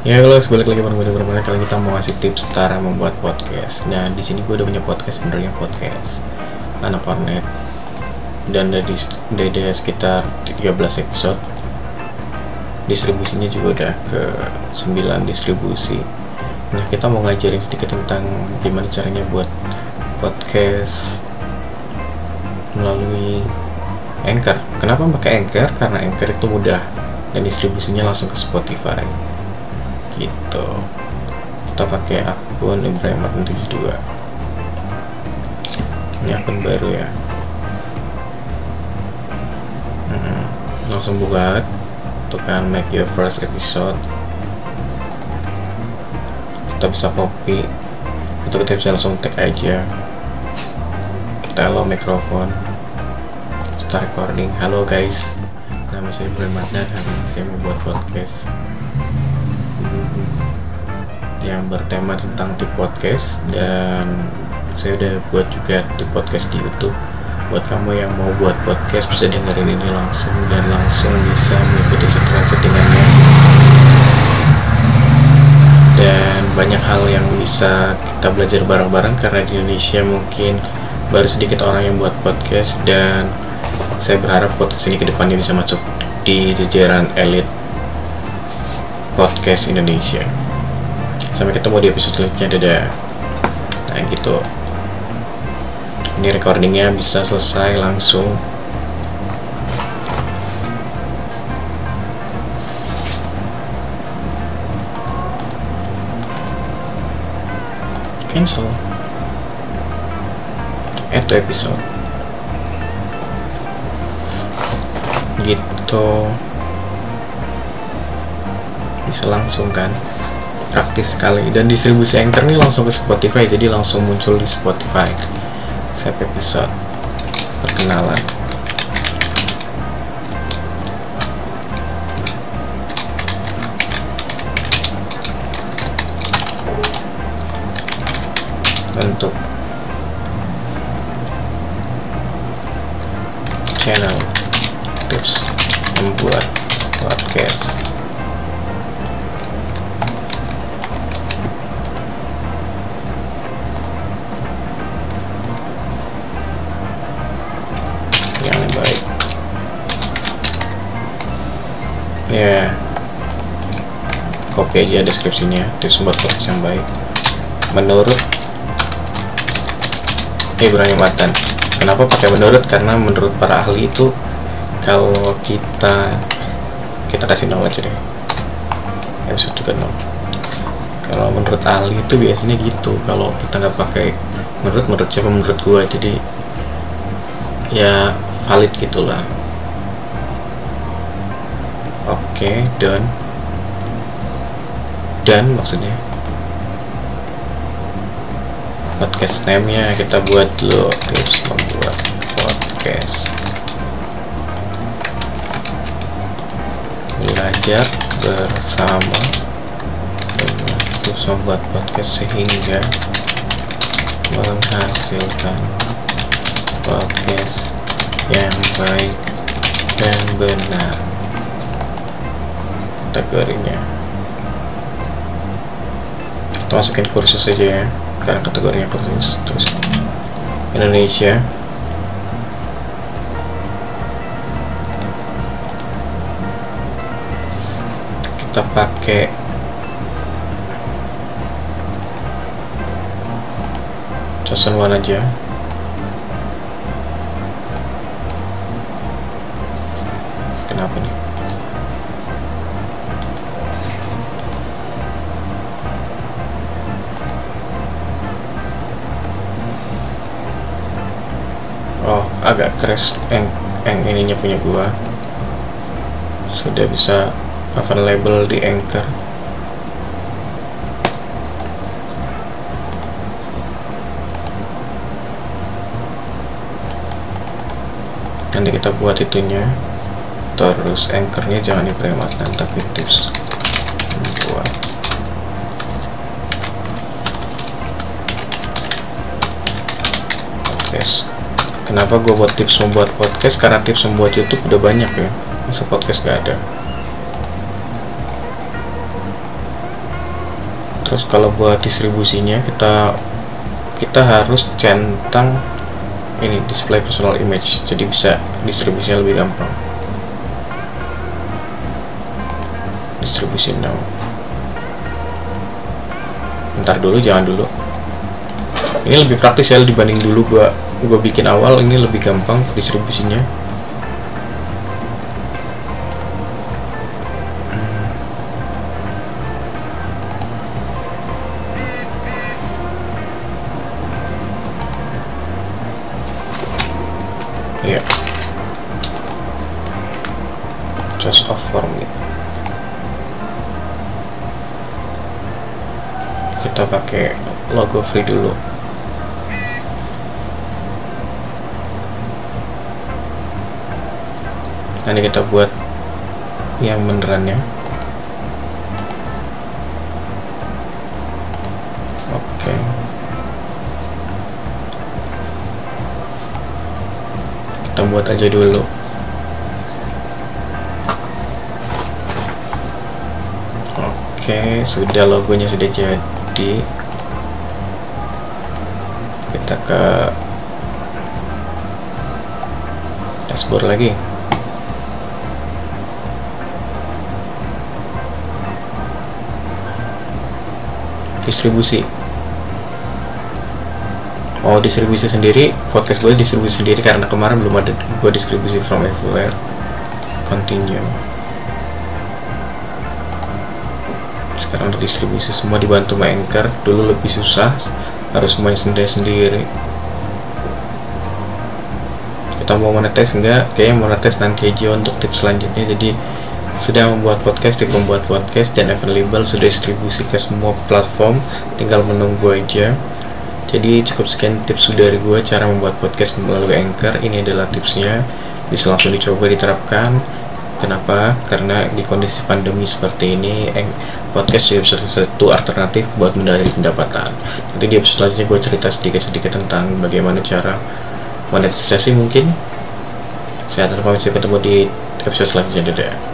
Ya halo, balik lagi bareng gue Bagaimana kali kita mau ngasih tips cara membuat podcast. Dan di sini gue udah punya podcast, sebenarnya podcast anak kornet, dan dari sekitar 13 episode. Distribusinya juga udah ke 9 distribusi. Nah, kita mau ngajarin sedikit tentang gimana caranya buat podcast melalui Anchor. Kenapa pakai Anchor? Karena Anchor itu mudah dan distribusinya langsung ke Spotify gitu. Kita pakai akun Ibrahim72. Ini akun baru ya. Langsung buka, tekan make your first episode. Kita bisa copy atau kita bisa langsung tag aja. Kita allow mikrofon, start recording. Halo guys, nama saya Ibrahim dan hari ini saya mau buat podcast yang bertema tentang tip podcast, dan saya udah buat juga tip podcast di YouTube. Buat kamu yang mau buat podcast bisa dengerin ini langsung dan langsung bisa mengikuti settingannya, dan banyak hal yang bisa kita belajar bareng-bareng karena di Indonesia mungkin baru sedikit orang yang buat podcast, dan saya berharap podcast ini kedepannya bisa masuk di jajaran elit podcast Indonesia. Sampai ketemu di episode selanjutnya, dadah. Nah gitu, ini recordingnya bisa selesai langsung. Cancel, add to episode gitu, bisa langsung kan, praktis sekali. Dan distribusi Anchor nih langsung ke Spotify, jadi langsung muncul di Spotify. Save episode, perkenalan. Bentuk channel tips membuat podcast. Yang baik ya, copy aja deskripsinya, tips membuat podcast yang baik menurut Ibrahim Matan. Kenapa pakai menurut? Karena menurut para ahli itu, kalau kita kasih knowledge deh, episode juga no. Kalau menurut ahli itu biasanya gitu. Kalau kita nggak pakai menurut siapa, menurut gua, jadi ya valid gitulah. Oke, dan maksudnya podcast name-nya kita buat dulu, tips membuat podcast, belajar bersama dengan tips membuat podcast sehingga menghasilkan podcast yang baik dan benar. Kategorinya kita masukin kursus aja ya, karena kategorinya kursus. Terus Indonesia, kita pakai chosen one aja. Kenapa nih? Oh, agak crash yang ininya punya gua. Sudah bisa available di Anchor. Nanti kita buat itunya. Terus Anchornya jangan Ibrahim Adnan, tapi tips membuat podcast. Kenapa gue buat tips membuat podcast? Karena tips membuat YouTube udah banyak ya, masa podcast gak ada. Terus kalau buat distribusinya kita harus centang ini display personal image, jadi bisa distribusinya lebih gampang. Distribusi now. Ntar dulu, jangan dulu. Ini lebih praktis ya dibanding dulu gua bikin awal. Ini lebih gampang distribusinya. Ya, just off for me. Kita pakai logo free dulu. Nanti kita buat yang benerannya. Oke. Kita buat aja dulu. Oke, sudah, logonya sudah jadi. Kita ke dashboard lagi. Distribusi. Oh, distribusi sendiri, podcast gue distribusi sendiri karena kemarin belum ada gue distribusi from everywhere. Continue. Sekarang untuk distribusi semua dibantu sama Anchor. Dulu lebih susah, harus semuanya sendiri-sendiri. Kita mau monetize enggak? Kayaknya monetize nanti aja untuk tips selanjutnya. Jadi sudah membuat podcast, membuat podcast dan available, sudah distribusi ke semua platform, tinggal menunggu aja. Jadi cukup sekian tips dari gue cara membuat podcast melalui Anchor. Ini adalah tipsnya, bisa langsung dicoba diterapkan. Kenapa? Karena di kondisi pandemi seperti ini, podcast juga bisa satu alternatif buat mendapatkan pendapatan. Nanti di episode selanjutnya gue cerita sedikit-sedikit tentang bagaimana cara monetisasi mungkin. Saya akan ketemu di episode selanjutnya. Dadah.